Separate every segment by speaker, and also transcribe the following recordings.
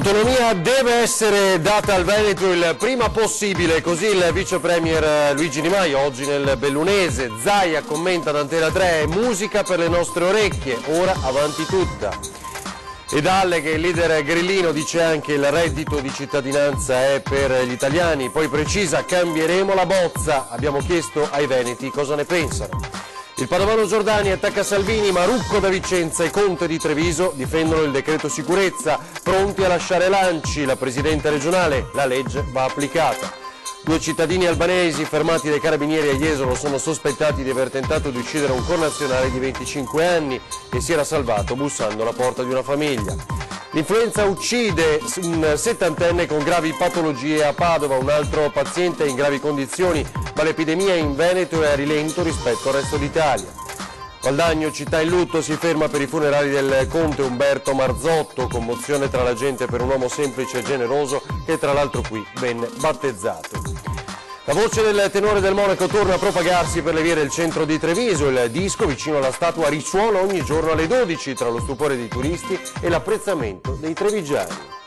Speaker 1: L'autonomia deve essere data al Veneto il prima possibile, così il vice premier Luigi Di Maio oggi nel Bellunese. Zaia commenta ad Antena 3, musica per le nostre orecchie, ora avanti tutta. E Dalle, che il leader grillino, dice anche il reddito di cittadinanza è per gli italiani, poi precisa cambieremo la bozza, abbiamo chiesto ai veneti cosa ne pensano. Il padovano Giordani attacca Salvini, Marucco da Vicenza e Conte di Treviso difendono il decreto sicurezza, pronti a lasciare Lanci, la presidente regionale, la legge va applicata. 2 cittadini albanesi fermati dai carabinieri a Jesolo sono sospettati di aver tentato di uccidere un connazionale di 25 anni che si era salvato bussando alla porta di una famiglia. L'influenza uccide un 70enne con gravi patologie a Padova, un altro paziente in gravi condizioni, ma l'epidemia in Veneto è a rilento rispetto al resto d'Italia. Valdagno, città in lutto, si ferma per i funerali del conte Umberto Marzotto, commozione tra la gente per un uomo semplice e generoso che tra l'altro qui venne battezzato. La voce del tenore del Monaco torna a propagarsi per le vie del centro di Treviso, il disco vicino alla statua risuona ogni giorno alle 12 tra lo stupore dei turisti e l'apprezzamento dei trevigiani.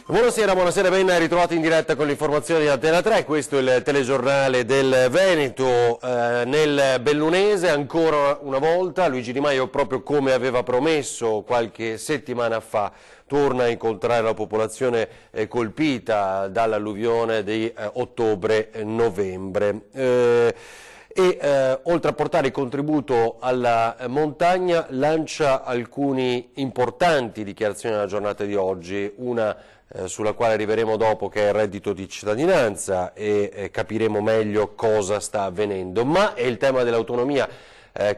Speaker 1: Buonasera, ben ritrovati in diretta con l'informazione di Antena 3, questo è il telegiornale del Veneto. Nel Bellunese ancora una volta Luigi Di Maio, proprio come aveva promesso qualche settimana fa, torna a incontrare la popolazione colpita dall'alluvione di ottobre-novembre. Oltre a portare il contributo alla montagna, lancia alcune importanti dichiarazioni nella giornata di oggi, una sulla quale arriveremo dopo, che è il reddito di cittadinanza, e capiremo meglio cosa sta avvenendo, ma è il tema dell'autonomia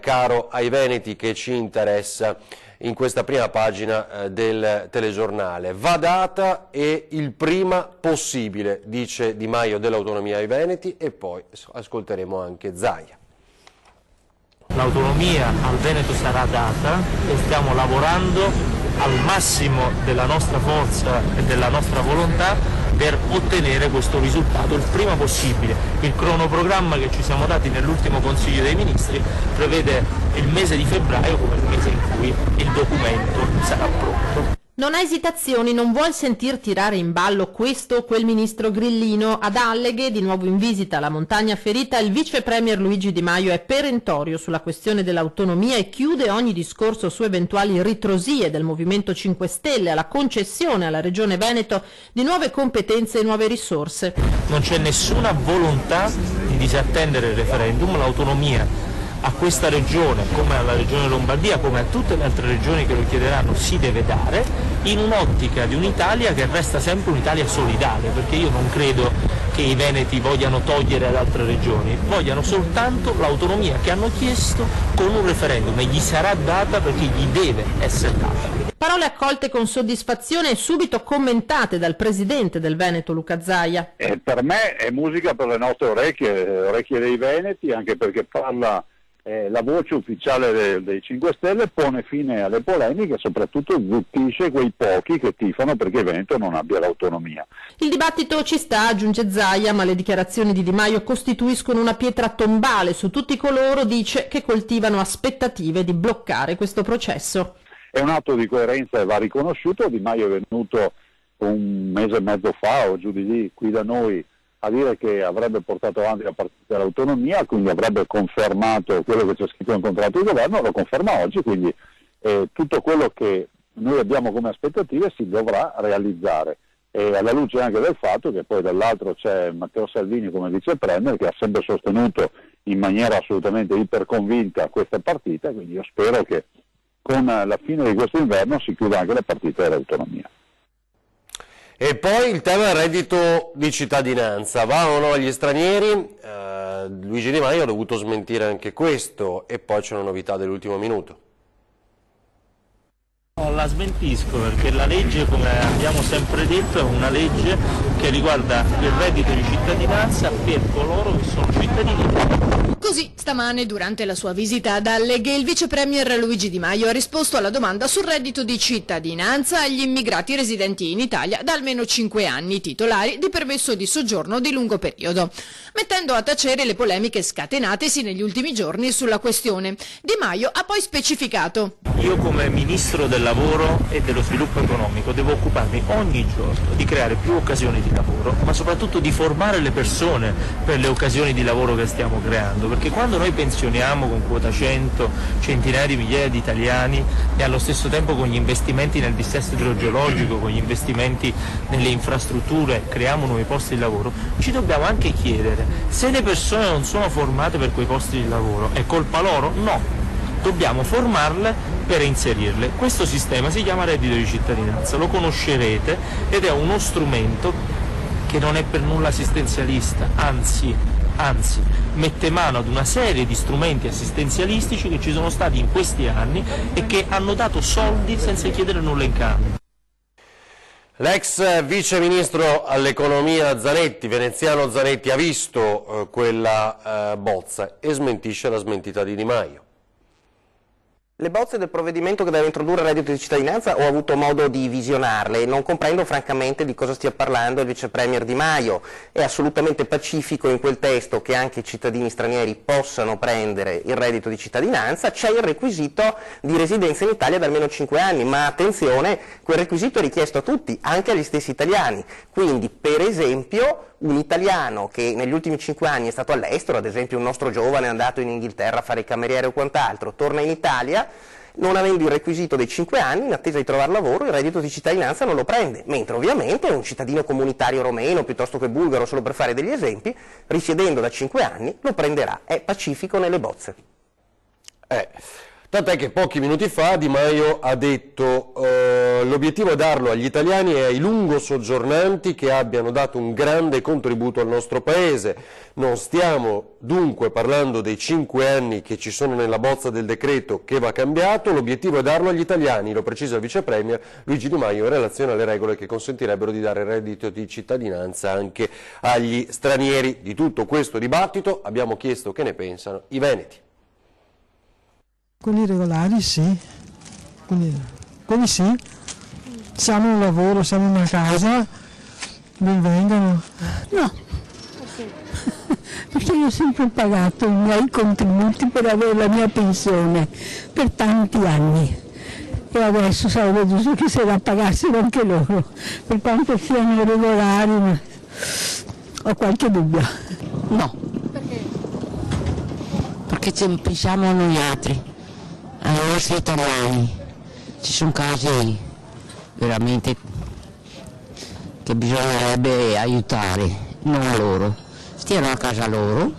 Speaker 1: caro ai veneti che ci interessa in questa prima pagina del telegiornale. Va data e il prima possibile, dice Di Maio, dell'autonomia ai veneti, e poi ascolteremo anche Zaia.
Speaker 2: L'autonomia al Veneto sarà data e stiamo lavorando al massimo della nostra forza e della nostra volontà per ottenere questo risultato il prima possibile. Il cronoprogramma che ci siamo dati nell'ultimo Consiglio dei Ministri prevede il mese di febbraio come il mese in cui il documento sarà pronto.
Speaker 3: Non ha esitazioni, non vuol sentir tirare in ballo questo o quel ministro grillino. Ad Alleghe, di nuovo in visita alla montagna ferita, il vice premier Luigi Di Maio è perentorio sulla questione dell'autonomia e chiude ogni discorso su eventuali ritrosie del Movimento 5 Stelle alla concessione alla Regione Veneto di nuove competenze e nuove risorse.
Speaker 2: Non c'è nessuna volontà di disattendere il referendum, l'autonomia a questa regione, come alla regione Lombardia, come a tutte le altre regioni che lo chiederanno, si deve dare in un'ottica di un'Italia che resta sempre un'Italia solidale, perché io non credo che i veneti vogliano togliere ad altre regioni, vogliano soltanto l'autonomia che hanno chiesto con un referendum, e gli sarà data perché gli deve essere data.
Speaker 3: Parole accolte con soddisfazione e subito commentate dal presidente del Veneto, Luca Zaia.
Speaker 4: Per me è musica per le nostre orecchie dei veneti, anche perché parla la voce ufficiale dei 5 Stelle, pone fine alle polemiche e soprattutto zittisce quei pochi che tifano perché il Veneto non abbia l'autonomia.
Speaker 3: Il dibattito ci sta, aggiunge Zaia, ma le dichiarazioni di Di Maio costituiscono una pietra tombale su tutti coloro, dice, che coltivano aspettative di bloccare questo processo.
Speaker 4: È un atto di coerenza e va riconosciuto. Di Maio è venuto un mese e mezzo fa o giù di lì qui da noi a dire che avrebbe portato avanti la partita dell'autonomia, quindi avrebbe confermato quello che c'è scritto nel contratto di governo, lo conferma oggi, quindi tutto quello che noi abbiamo come aspettative si dovrà realizzare. E alla luce anche del fatto che poi dall'altro c'è Matteo Salvini come vice premier, che ha sempre sostenuto in maniera assolutamente iperconvinta questa partita, quindi io spero che con la fine di questo inverno si chiuda anche la partita dell'autonomia.
Speaker 1: E poi il tema del reddito di cittadinanza, va o no agli stranieri? Luigi Di Maio ha dovuto smentire anche questo, e poi c'è una novità dell'ultimo minuto.
Speaker 2: La smentisco perché la legge, come abbiamo sempre detto, è una legge che riguarda il reddito di cittadinanza per coloro che sono cittadini.
Speaker 5: Così, stamane, durante la sua visita ad Alleghe, il vice premier Luigi Di Maio ha risposto alla domanda sul reddito di cittadinanza agli immigrati residenti in Italia da almeno 5 anni, titolari di permesso di soggiorno di lungo periodo, mettendo a tacere le polemiche scatenatesi negli ultimi giorni sulla questione. Di Maio ha poi specificato:
Speaker 2: Io come ministro del lavoro e dello sviluppo economico devo occuparmi ogni giorno di creare più occasioni di lavoro, ma soprattutto di formare le persone per le occasioni di lavoro che stiamo creando, perché quando noi pensioniamo con quota 100 centinaia di migliaia di italiani e allo stesso tempo con gli investimenti nel dissesto idrogeologico, con gli investimenti nelle infrastrutture, creiamo nuovi posti di lavoro, ci dobbiamo anche chiedere se le persone non sono formate per quei posti di lavoro, è colpa loro? No. Dobbiamo formarle per inserirle. Questo sistema si chiama reddito di cittadinanza, lo conoscerete ed è uno strumento che non è per nulla assistenzialista, anzi mette mano ad una serie di strumenti assistenzialistici che ci sono stati in questi anni e che hanno dato soldi senza chiedere nulla in cambio.
Speaker 1: L'ex vice ministro all'economia Zanetti, veneziano Zanetti, ha visto quella bozza e smentisce la smentita di Di Maio.
Speaker 6: Le bozze del provvedimento che deve introdurre il reddito di cittadinanza ho avuto modo di visionarle e non comprendo francamente di cosa stia parlando il vice premier Di Maio. È assolutamente pacifico in quel testo che anche i cittadini stranieri possano prendere il reddito di cittadinanza, c'è il requisito di residenza in Italia da almeno 5 anni, ma attenzione, quel requisito è richiesto a tutti, anche agli stessi italiani. Quindi, per esempio, un italiano che negli ultimi 5 anni è stato all'estero, ad esempio un nostro giovane è andato in Inghilterra a fare il cameriere o quant'altro, torna in Italia, non avendo il requisito dei 5 anni, in attesa di trovare lavoro, il reddito di cittadinanza non lo prende, mentre ovviamente un cittadino comunitario romeno piuttosto che bulgaro, solo per fare degli esempi, risiedendo da 5 anni lo prenderà, è pacifico nelle bozze.
Speaker 1: Tant'è che pochi minuti fa Di Maio ha detto l'obiettivo è darlo agli italiani e ai lungo soggiornanti che abbiano dato un grande contributo al nostro Paese. Non stiamo dunque parlando dei 5 anni che ci sono nella bozza del decreto che va cambiato, l'obiettivo è darlo agli italiani, lo precisa il vice premier Luigi Di Maio in relazione alle regole che consentirebbero di dare il reddito di cittadinanza anche agli stranieri. Di tutto questo dibattito abbiamo chiesto che ne pensano i veneti.
Speaker 7: Quelli regolari sì, quelli sì, siamo in un lavoro, siamo in una casa, ben vengano.
Speaker 8: No, perché io ho sempre pagato i miei contributi per avere la mia pensione per tanti anni e adesso sarebbe giusto che se la pagassero anche loro, per quanto siano regolari, ma ho qualche dubbio.
Speaker 9: No, perché pensiamo a noi altri, ai nostri italiani. Ci sono casi veramente che bisognerebbe aiutare, non loro. Stiano a casa loro,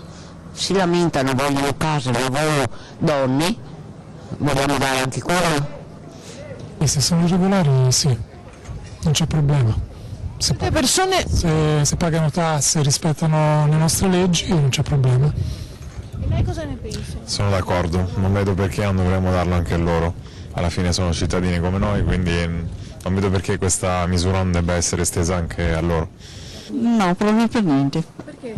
Speaker 9: si lamentano, vogliono casa, lavoro, donne, vogliamo dare anche quello.
Speaker 7: E se sono regolari sì, non c'è problema. Se pagano tasse, rispettano le nostre leggi, non c'è problema.
Speaker 5: E lei cosa ne pensa?
Speaker 10: Sono d'accordo, non vedo perché non dovremmo darlo anche a loro. Alla fine sono cittadini come noi, quindi non vedo perché questa misura non debba essere estesa anche a loro.
Speaker 8: No, proprio per niente.
Speaker 5: Perché?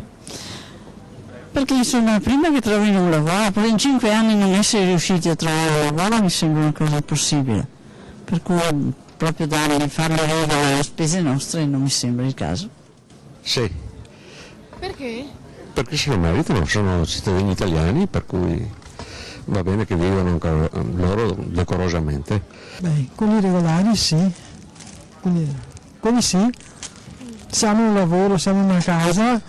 Speaker 8: Perché insomma, prima che trovino un lavoro, per in 5 anni non essere riusciti a trovare un lavoro mi sembra una cosa impossibile. Per cui proprio farle regole alle spese nostre non mi sembra il caso.
Speaker 11: Sì.
Speaker 5: Perché?
Speaker 11: Perché se lo meritano, sono cittadini italiani, per cui va bene che vivano loro decorosamente.
Speaker 7: Beh, quelli regolari sì, quelli sì, siamo in un lavoro, siamo in una casa,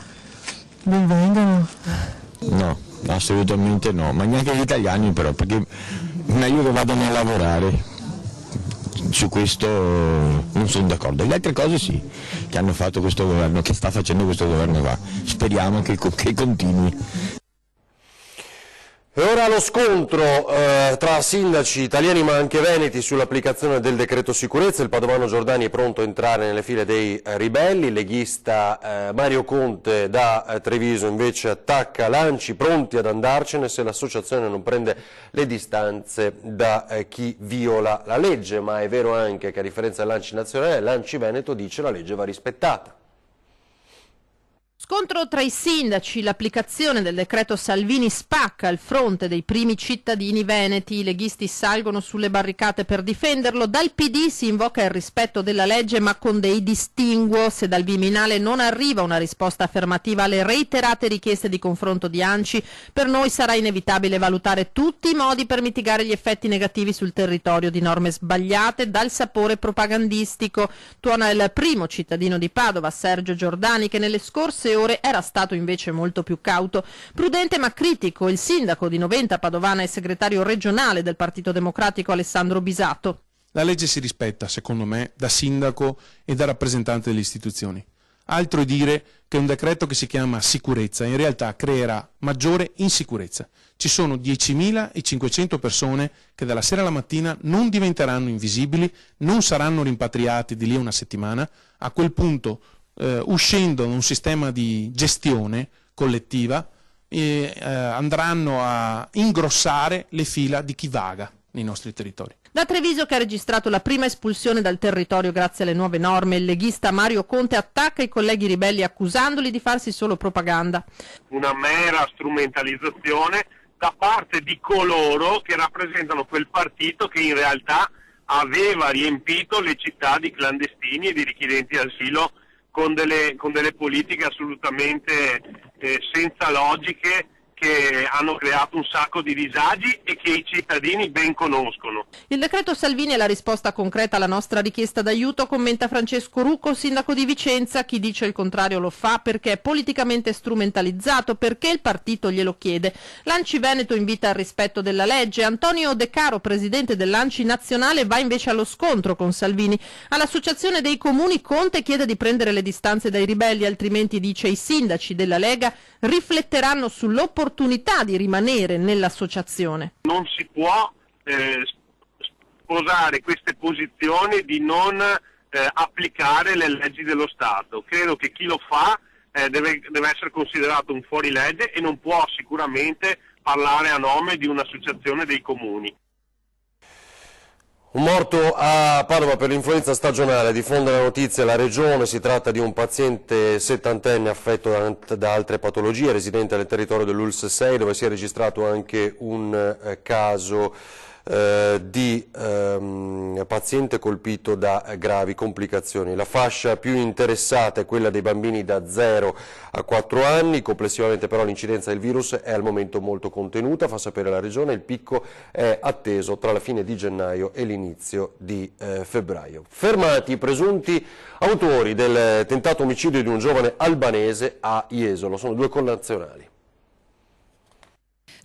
Speaker 7: ben vengano.
Speaker 11: No, assolutamente no, ma neanche gli italiani però, perché meglio che vadano a lavorare. Su questo non sono d'accordo. Le altre cose sì, che hanno fatto questo governo, che sta facendo questo governo qua. Speriamo che continui.
Speaker 1: E ora lo scontro tra sindaci italiani ma anche veneti sull'applicazione del decreto sicurezza. Il padovano Giordani è pronto a entrare nelle file dei ribelli, il leghista Mario Conte da Treviso invece attacca l'ANCI, pronti ad andarcene se l'associazione non prende le distanze da chi viola la legge, ma è vero anche che a differenza dell'ANCI nazionale l'ANCI Veneto dice che la legge va rispettata.
Speaker 3: Scontro tra i sindaci, l'applicazione del decreto Salvini spacca il fronte dei primi cittadini veneti, i leghisti salgono sulle barricate per difenderlo, dal PD si invoca il rispetto della legge ma con dei distinguo, se dal Viminale non arriva una risposta affermativa alle reiterate richieste di confronto di ANCI, per noi sarà inevitabile valutare tutti i modi per mitigare gli effetti negativi sul territorio di norme sbagliate dal sapore propagandistico, tuona il primo cittadino di Padova, Sergio Giordani, che nelle scorse ore era stato invece molto più cauto, prudente ma critico il sindaco di Noventa Padovana e segretario regionale del Partito Democratico Alessandro Bisato.
Speaker 12: La legge si rispetta, secondo me, da sindaco e da rappresentante delle istituzioni. Altro è dire che un decreto che si chiama sicurezza in realtà creerà maggiore insicurezza. Ci sono 10.500 persone che dalla sera alla mattina non diventeranno invisibili, non saranno rimpatriati di lì a una settimana, a quel punto uscendo da un sistema di gestione collettiva andranno a ingrossare le fila di chi vaga nei nostri territori.
Speaker 3: Da Treviso, che ha registrato la prima espulsione dal territorio grazie alle nuove norme, il leghista Mario Conte attacca i colleghi ribelli accusandoli di farsi solo propaganda.
Speaker 13: Una mera strumentalizzazione da parte di coloro che rappresentano quel partito che in realtà aveva riempito le città di clandestini e di richiedenti asilo con delle politiche assolutamente senza logiche, che hanno creato un sacco di disagi e che i cittadini ben conoscono.
Speaker 3: Il decreto Salvini è la risposta concreta alla nostra richiesta d'aiuto, commenta Francesco Rucco, sindaco di Vicenza. Chi dice il contrario lo fa perché è politicamente strumentalizzato, perché il partito glielo chiede. L'Anci Veneto invita al rispetto della legge. Antonio De Caro, presidente dell'Anci nazionale, va invece allo scontro con Salvini. All'Associazione dei Comuni Conte chiede di prendere le distanze dai ribelli, altrimenti, dice, i sindaci della Lega rifletteranno sull'opportunità di rimanere nell'associazione.
Speaker 13: Non si può sposare queste posizioni di non applicare le leggi dello Stato. Credo che chi lo fa deve essere considerato un fuorilegge e non può sicuramente parlare a nome di un'associazione dei comuni.
Speaker 1: Un morto a Padova per l'influenza stagionale, diffonde la notizia la Regione. Si tratta di un paziente settantenne affetto da altre patologie, residente nel territorio dell'ULSS 6, dove si è registrato anche un caso di paziente colpito da gravi complicazioni. La fascia più interessata è quella dei bambini da 0 a 4 anni, complessivamente però l'incidenza del virus è al momento molto contenuta, fa sapere la Regione. Il picco è atteso tra la fine di gennaio e l'inizio di febbraio. Fermati i presunti autori del tentato omicidio di un giovane albanese a Jesolo, sono 2 connazionali.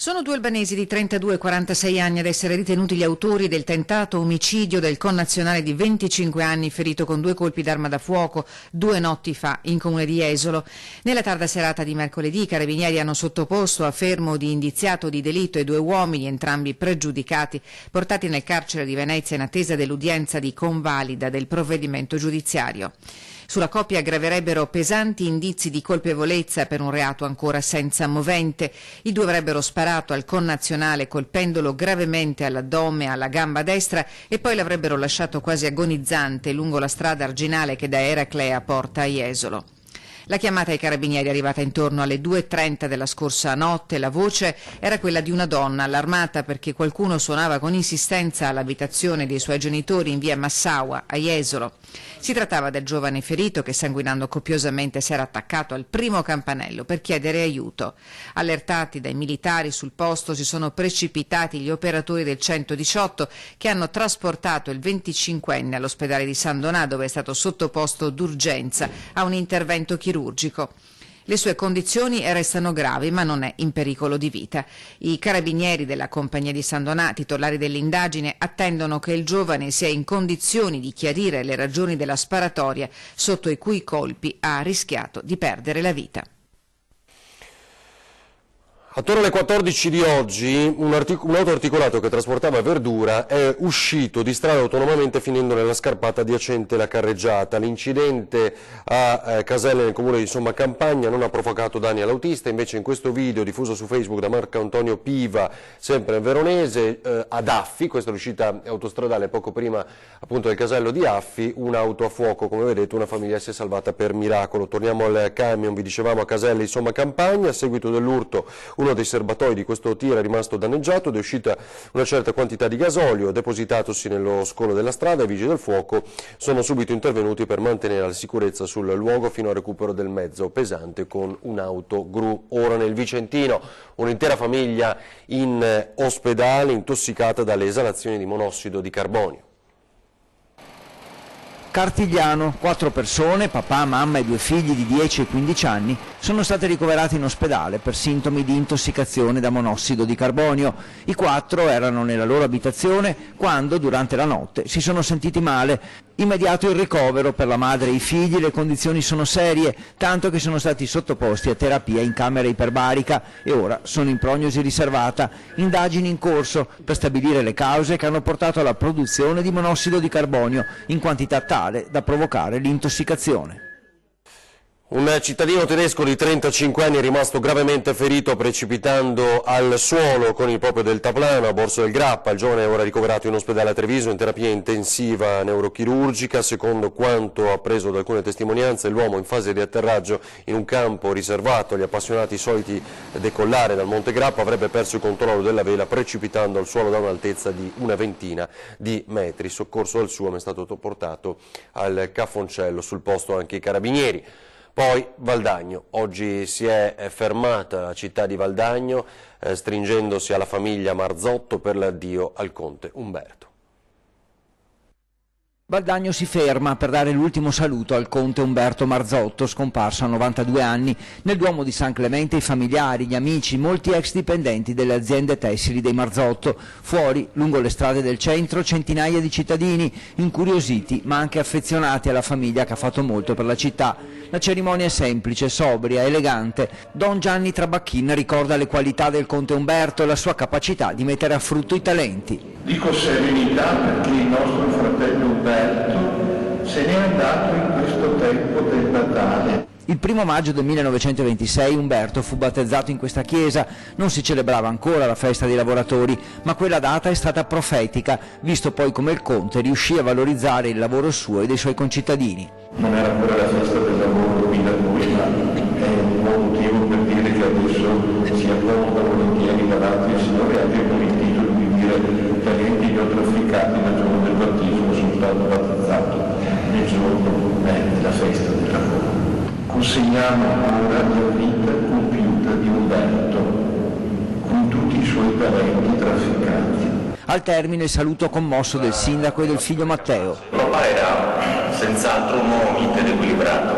Speaker 14: Sono 2 albanesi di 32 e 46 anni ad essere ritenuti gli autori del tentato omicidio del connazionale di 25 anni ferito con 2 colpi d'arma da fuoco 2 notti fa in comune di Jesolo. Nella tarda serata di mercoledì i carabinieri hanno sottoposto a fermo di indiziato di delitto i 2 uomini, entrambi pregiudicati, portati nel carcere di Venezia in attesa dell'udienza di convalida del provvedimento giudiziario. Sulla coppia graverebbero pesanti indizi di colpevolezza per un reato ancora senza movente. I 2 avrebbero sparato al connazionale colpendolo gravemente all'addome, alla gamba destra e poi l'avrebbero lasciato quasi agonizzante lungo la strada arginale che da Eraclea porta a Jesolo. La chiamata ai carabinieri è arrivata intorno alle 2:30 della scorsa notte. La voce era quella di una donna allarmata perché qualcuno suonava con insistenza all'abitazione dei suoi genitori in via Massaua, a Jesolo. Si trattava del giovane ferito che, sanguinando copiosamente, si era attaccato al primo campanello per chiedere aiuto. Allertati dai militari sul posto si sono precipitati gli operatori del 118 che hanno trasportato il 25enne all'ospedale di San Donà, dove è stato sottoposto d'urgenza a un intervento chirurgico. Le sue condizioni restano gravi, ma non è in pericolo di vita. I carabinieri della compagnia di San Donà, titolari dell'indagine, attendono che il giovane sia in condizioni di chiarire le ragioni della sparatoria sotto i cui colpi ha rischiato di perdere la vita.
Speaker 1: Attorno alle 14 di oggi un autoarticolato che trasportava verdura è uscito di strada autonomamente finendo nella scarpata adiacente la carreggiata. L'incidente a Caselle nel comune di Somma Campagna non ha provocato danni all'autista, invece in questo video diffuso su Facebook da Marco Antonio Piva, sempre nel veronese, ad Affi, questa è l'uscita autostradale poco prima appunto del casello di Affi, un'auto a fuoco, come vedete una famiglia si è salvata per miracolo. Torniamo al camion, vi dicevamo a Caselle Somma Campagna, a seguito dell'urto uno dei serbatoi di questo tir è rimasto danneggiato ed è uscita una certa quantità di gasolio depositatosi nello scolo della strada. I vigili del fuoco sono subito intervenuti per mantenere la sicurezza sul luogo fino al recupero del mezzo pesante con un'auto gru. Ora nel Vicentino un'intera famiglia in ospedale intossicata dalle esalazioni di monossido di carbonio.
Speaker 15: Cartigliano, 4 persone, papà, mamma e 2 figli di 10 e 15 anni, sono state ricoverate in ospedale per sintomi di intossicazione da monossido di carbonio. I 4 erano nella loro abitazione quando, durante la notte, si sono sentiti male. Immediato il ricovero per la madre e i figli, le condizioni sono serie, tanto che sono stati sottoposti a terapia in camera iperbarica e ora sono in prognosi riservata. Indagini in corso per stabilire le cause che hanno portato alla produzione di monossido di carbonio in quantità tale da provocare l'intossicazione.
Speaker 1: Un cittadino tedesco di 35 anni è rimasto gravemente ferito precipitando al suolo con il proprio deltaplano a Borso del Grappa. Il giovane è ora ricoverato in ospedale a Treviso in terapia intensiva neurochirurgica. Secondo quanto appreso da alcune testimonianze, l'uomo in fase di atterraggio in un campo riservato agli appassionati soliti decollare dal Monte Grappa avrebbe perso il controllo della vela precipitando al suolo da un'altezza di una ventina di metri. Soccorso al suo è stato portato al Caffoncello, sul posto anche i carabinieri. Poi Valdagno, oggi si è fermata la città di Valdagno stringendosi alla famiglia Marzotto per l'addio al conte Umberto.
Speaker 15: Valdagno si ferma per dare l'ultimo saluto al conte Umberto Marzotto, scomparso a 92 anni. Nel Duomo di San Clemente i familiari, gli amici, molti ex dipendenti delle aziende tessili dei Marzotto. Fuori, lungo le strade del centro, centinaia di cittadini, incuriositi ma anche affezionati alla famiglia che ha fatto molto per la città. La cerimonia è semplice, sobria, elegante. Don Gianni Trabacchin ricorda le qualità del conte Umberto e la sua capacità di mettere a frutto i talenti.
Speaker 16: Dico serenità perché il nostro fratello Umberto se n'è andato in questo tempo del Natale.
Speaker 15: Il 1° maggio del 1926 Umberto fu battezzato in questa chiesa. Non si celebrava ancora la festa dei lavoratori, ma quella data è stata profetica, visto poi come il conte riuscì a valorizzare il lavoro suo e dei suoi concittadini.
Speaker 16: Non era ancora la festa del lavoro qui da noi, ma è un buon motivo per dire che adesso si accomoda volentieri davanti al Signore anche con il titolo di dire talenti gli ho trafficati nel giorno del battesimo, sono stato battezzato nel giorno della festa del lavoro. Consegniamo ora la vita compiuta di Umberto, con tutti i suoi talenti trafficati.
Speaker 15: Al termine il saluto commosso del sindaco e del figlio Matteo.
Speaker 17: Papà era senz'altro un uomo mite ed equilibrato,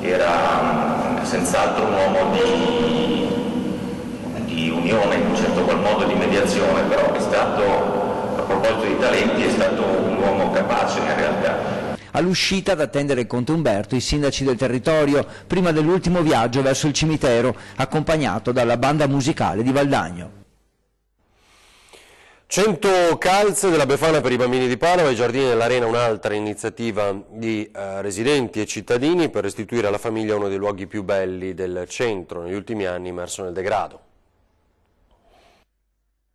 Speaker 17: era senz'altro un uomo di unione, in un certo qual modo di mediazione, però è stato, a proposito di talenti, è stato un uomo capace in realtà.
Speaker 15: All'uscita ad attendere il conte Umberto i sindaci del territorio, prima dell'ultimo viaggio verso il cimitero, accompagnato dalla banda musicale di Valdagno.
Speaker 1: 100 calze della Befana per i bambini di Padova, i giardini dell'Arena, un'altra iniziativa di residenti e cittadini per restituire alla famiglia uno dei luoghi più belli del centro, negli ultimi anni immerso nel degrado.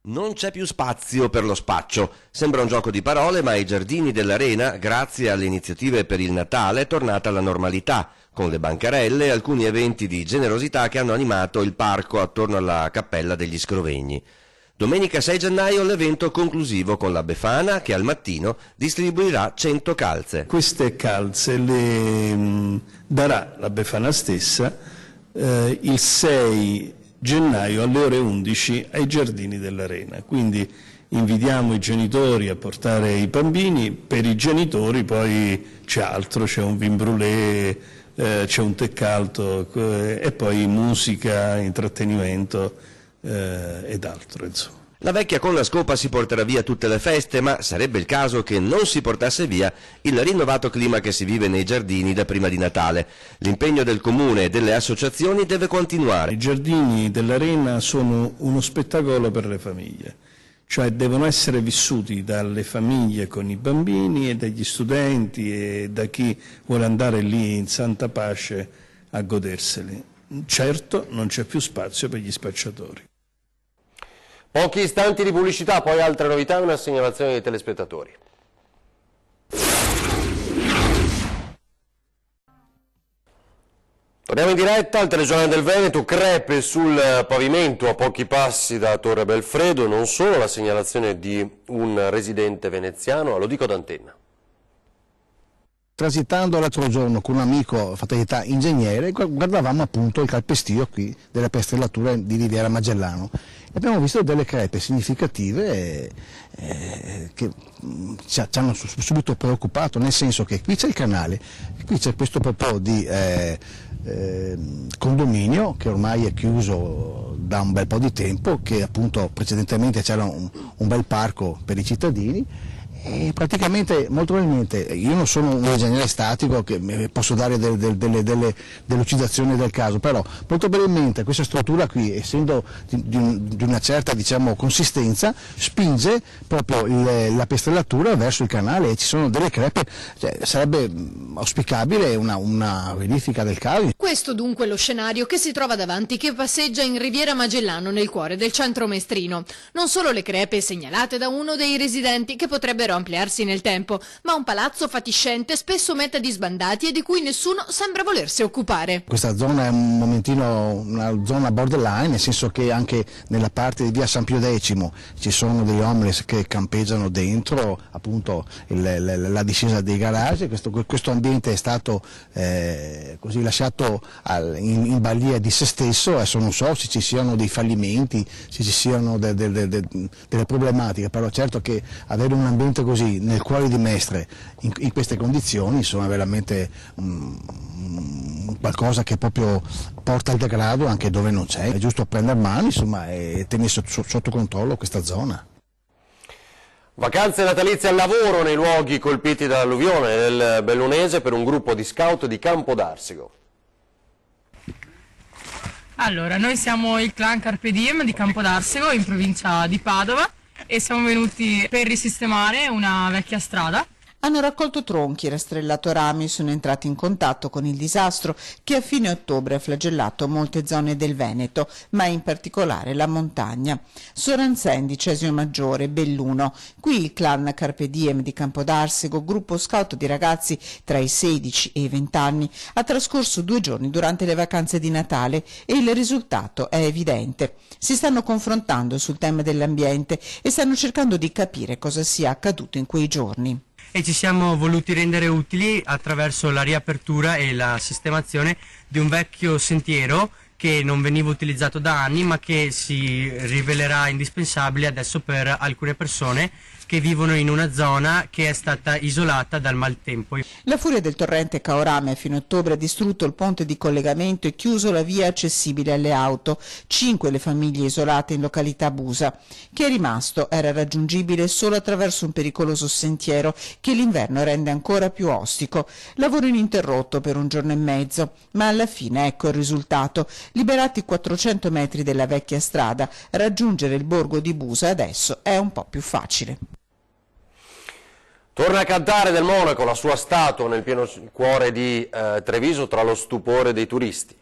Speaker 18: Non c'è più spazio per lo spaccio. Sembra un gioco di parole, ma ai giardini dell'Arena, grazie alle iniziative per il Natale, è tornata la normalità, con le bancarelle e alcuni eventi di generosità che hanno animato il parco attorno alla Cappella degli Scrovegni. Domenica 6 gennaio l'evento conclusivo con la Befana che al mattino distribuirà 100 calze.
Speaker 16: Queste calze le darà la Befana stessa il 6 gennaio alle ore 11 ai giardini dell'Arena. Quindi invitiamo i genitori a portare i bambini, per i genitori poi c'è altro, c'è un vin brûlé, c'è un tè caldo e poi musica, intrattenimento ed altro, insomma.
Speaker 18: La vecchia con la scopa si porterà via tutte le feste, ma sarebbe il caso che non si portasse via il rinnovato clima che si vive nei giardini da prima di Natale. L'impegno del comune e delle associazioni deve continuare.
Speaker 19: I giardini dell'Arena sono uno spettacolo per le famiglie, cioè devono essere vissuti dalle famiglie con i bambini e dagli studenti e da chi vuole andare lì in santa pace a goderseli. Certo, non c'è più spazio per gli spacciatori.
Speaker 1: Pochi istanti di pubblicità, poi altre novità e una segnalazione dei telespettatori. Torniamo in diretta al telegiornale del Veneto, crepe sul pavimento a pochi passi da Torre Belfredo, non solo la segnalazione di un residente veneziano, lo dico d'antenna.
Speaker 20: Transitando l'altro giorno con un amico, fatalità ingegnere, guardavamo appunto il calpestio qui delle piastrellature di Riviera Magellano e abbiamo visto delle crepe significative che ci hanno subito preoccupato, nel senso che qui c'è il canale, qui c'è questo po' di condominio che ormai è chiuso da un bel po' di tempo, che appunto precedentemente c'era un bel parco per i cittadini. E praticamente, molto probabilmente, io non sono un ingegnere statico che posso dare delle lucidazioni del caso, però molto probabilmente questa struttura qui, essendo di una certa, diciamo, consistenza, spinge proprio la piastrellatura verso il canale e ci sono delle crepe, cioè, sarebbe auspicabile una verifica del caso.
Speaker 5: Questo dunque è lo scenario che si trova davanti chi passeggia in Riviera Magellano nel cuore del centro mestrino. Non solo le crepe segnalate da uno dei residenti che potrebbero ampliarsi nel tempo, ma un palazzo fatiscente spesso meta di sbandati e di cui nessuno sembra volersi occupare.
Speaker 20: Questa zona è un momentino una zona borderline, nel senso che anche nella parte di via San Pio X ci sono degli homeless che campeggiano dentro appunto la discesa dei garage. Questo ambiente è stato così lasciato in balia di se stesso. Adesso non so se ci siano dei fallimenti, se ci siano delle problematiche, però certo che avere un ambiente così nel cuore di Mestre in queste condizioni insomma veramente qualcosa che proprio porta al degrado anche dove non c'è. È giusto prendere mano insomma e tenere sotto controllo questa zona.
Speaker 1: Vacanze natalizie al lavoro nei luoghi colpiti dall'alluvione del Bellunese per un gruppo di scout di Campo d'Arsego.
Speaker 21: Allora, noi siamo il clan Carpe Diem di Campo d'Arsego in provincia di Padova e siamo venuti per risistemare una vecchia strada.
Speaker 22: Hanno raccolto tronchi, rastrellato rami, sono entrati in contatto con il disastro che a fine ottobre ha flagellato molte zone del Veneto, ma in particolare la montagna. Soranzen, Dicesio Maggiore, Belluno. Qui il clan Carpe Diem di Campo d'Arsego, gruppo scout di ragazzi tra i 16 e i 20 anni, ha trascorso 2 giorni durante le vacanze di Natale e il risultato è evidente. Si stanno confrontando sul tema dell'ambiente e stanno cercando di capire cosa sia accaduto in quei giorni.
Speaker 23: E ci siamo voluti rendere utili attraverso la riapertura e la sistemazione di un vecchio sentiero che non veniva utilizzato da anni ma che si rivelerà indispensabile adesso per alcune persone che vivono in una zona che è stata isolata dal maltempo.
Speaker 22: La furia del torrente Caorame a fine ottobre ha distrutto il ponte di collegamento e chiuso la via accessibile alle auto. 5 le famiglie isolate in località Busa. Chi è rimasto era raggiungibile solo attraverso un pericoloso sentiero che l'inverno rende ancora più ostico. Lavoro ininterrotto per 1 giorno e mezzo, ma alla fine ecco il risultato. Liberati 400 metri della vecchia strada, raggiungere il borgo di Busa adesso è un po' più facile.
Speaker 1: Torna a cantare Del Monaco, la sua statua nel pieno cuore di Treviso tra lo stupore dei turisti.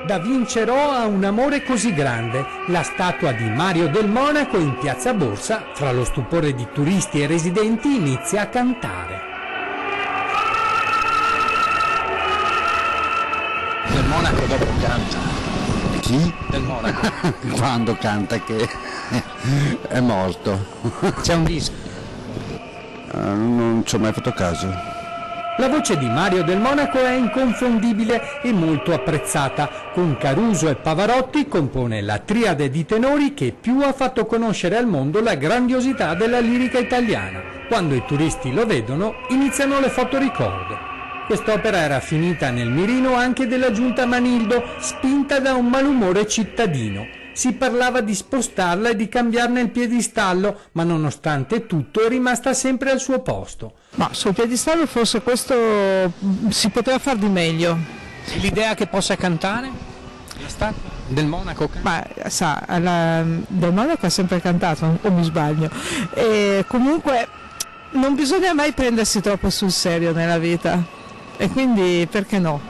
Speaker 24: Da Vincerò a un amore così grande, la statua di Mario Del Monaco in piazza Borsa, tra lo stupore di turisti e residenti, inizia a cantare.
Speaker 25: Del Monaco dopo canta.
Speaker 26: Chi?
Speaker 25: Del Monaco.
Speaker 26: Quando canta che è morto.
Speaker 25: C'è un disco.
Speaker 26: Non ci ho mai fatto caso.
Speaker 24: La voce di Mario Del Monaco è inconfondibile e molto apprezzata. Con Caruso e Pavarotti compone la triade di tenori che più ha fatto conoscere al mondo la grandiosità della lirica italiana. Quando i turisti lo vedono, iniziano le fotoricordo. Quest'opera era finita nel mirino anche della giunta Manildo, spinta da un malumore cittadino. Si parlava di spostarla e di cambiarne il piedistallo, ma nonostante tutto è rimasta sempre al suo posto.
Speaker 2: Ma sul piedistallo forse questo si poteva far di meglio.
Speaker 25: L'idea che possa cantare? La statua del Monaco?
Speaker 2: Ma sa, del Monaco ha sempre cantato, o mi sbaglio. E comunque non bisogna mai prendersi troppo sul serio nella vita, e quindi perché no?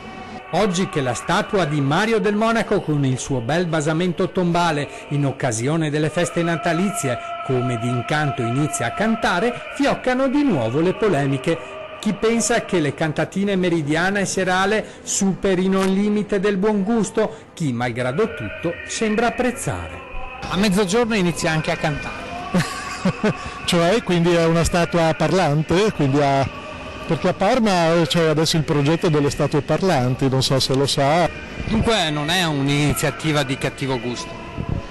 Speaker 24: Oggi che la statua di Mario del Monaco con il suo bel basamento tombale in occasione delle feste natalizie come d'incanto inizia a cantare, fioccano di nuovo le polemiche. Chi pensa che le cantatine Meridiana e Serale superino il limite del buon gusto, chi malgrado tutto sembra apprezzare.
Speaker 25: A mezzogiorno inizia anche a cantare.
Speaker 4: Cioè, quindi è una statua parlante, perché a Parma c'è adesso il progetto delle statue parlanti, non so se lo sa.
Speaker 25: Dunque non è un'iniziativa di cattivo gusto?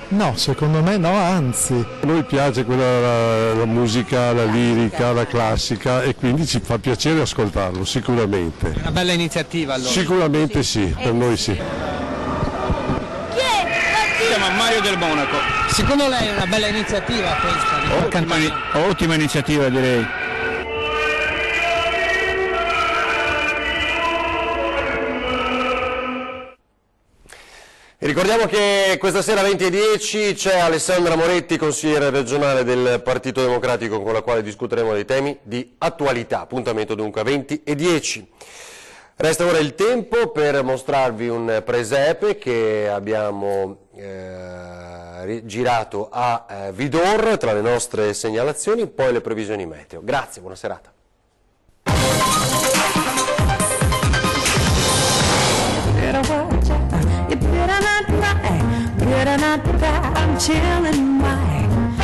Speaker 4: No, secondo me no, anzi. A noi piace la musica, la lirica, la classica, e quindi ci fa piacere ascoltarlo, sicuramente.
Speaker 25: È una bella iniziativa allora?
Speaker 4: Sicuramente sì, per noi sì.
Speaker 25: Si chiama Mario del Monaco. Secondo lei è una bella iniziativa questa?
Speaker 26: Ottima iniziativa, direi.
Speaker 1: E ricordiamo che questa sera alle 20:10 c'è Alessandra Moretti, consigliere regionale del Partito Democratico, con la quale discuteremo dei temi di attualità. Appuntamento dunque a 20:10. Resta ora il tempo per mostrarvi un presepe che abbiamo girato a Vidor tra le nostre segnalazioni, poi le previsioni meteo. Grazie, buona serata.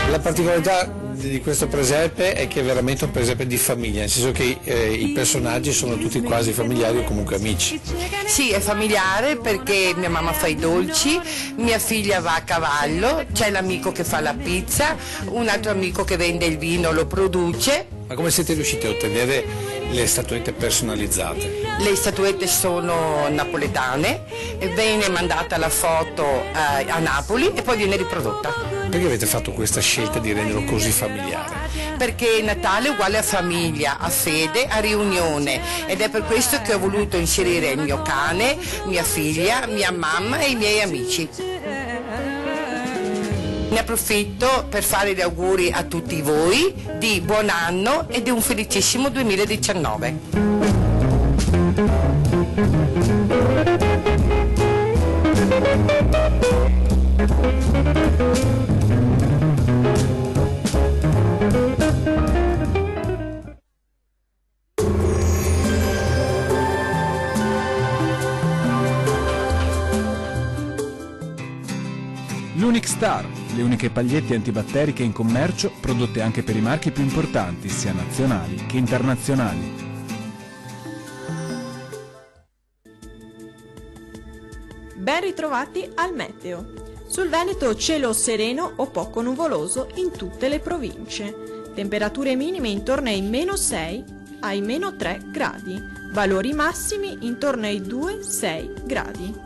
Speaker 6: La particolarità di questo presepe è che è veramente un presepe di famiglia, nel senso che i personaggi sono tutti quasi familiari o comunque amici.
Speaker 8: Sì, è familiare perché mia mamma fa i dolci, mia figlia va a cavallo, c'è l'amico che fa la pizza, un altro amico che vende il vino, lo produce.
Speaker 6: Ma come siete riusciti a ottenere le statuette personalizzate?
Speaker 8: Le statuette sono napoletane, viene mandata la foto a Napoli e poi viene riprodotta.
Speaker 6: Perché avete fatto questa scelta di renderlo così familiare?
Speaker 8: Perché Natale è uguale a famiglia, a fede, a riunione, ed è per questo che ho voluto inserire il mio cane, mia figlia, mia mamma e i miei amici. Ne approfitto per fare gli auguri a tutti voi di buon anno e di un felicissimo 2019.
Speaker 9: L'Unic Star, le uniche pagliette antibatteriche in commercio, prodotte anche per i marchi più importanti, sia nazionali che internazionali.
Speaker 10: Ben ritrovati al meteo. Sul Veneto cielo sereno o poco nuvoloso in tutte le province. Temperature minime intorno ai -6 ai -3 gradi. Valori massimi intorno ai 2-6 gradi.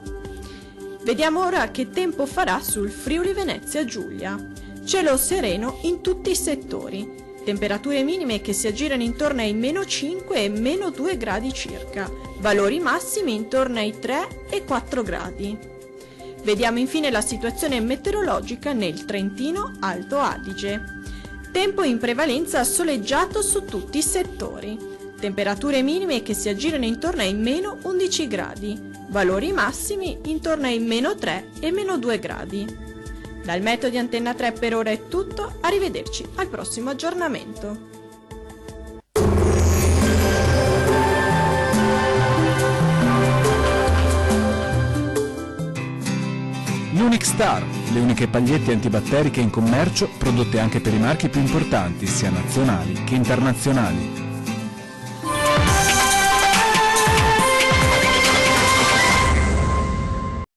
Speaker 10: Vediamo ora che tempo farà sul Friuli Venezia Giulia. Cielo sereno in tutti i settori. Temperature minime che si aggirano intorno ai -5 e -2 gradi circa. Valori massimi intorno ai 3 e 4 gradi. Vediamo infine la situazione meteorologica nel Trentino Alto Adige. Tempo in prevalenza soleggiato su tutti i settori. Temperature minime che si aggirano intorno ai -11 gradi. Valori massimi intorno ai -3 e -2 gradi. Dal metodo di Antenna 3 per ora è tutto, arrivederci al prossimo aggiornamento.
Speaker 9: L'Unic Star, le uniche pagliette antibatteriche in commercio, prodotte anche per i marchi più importanti, sia nazionali che internazionali.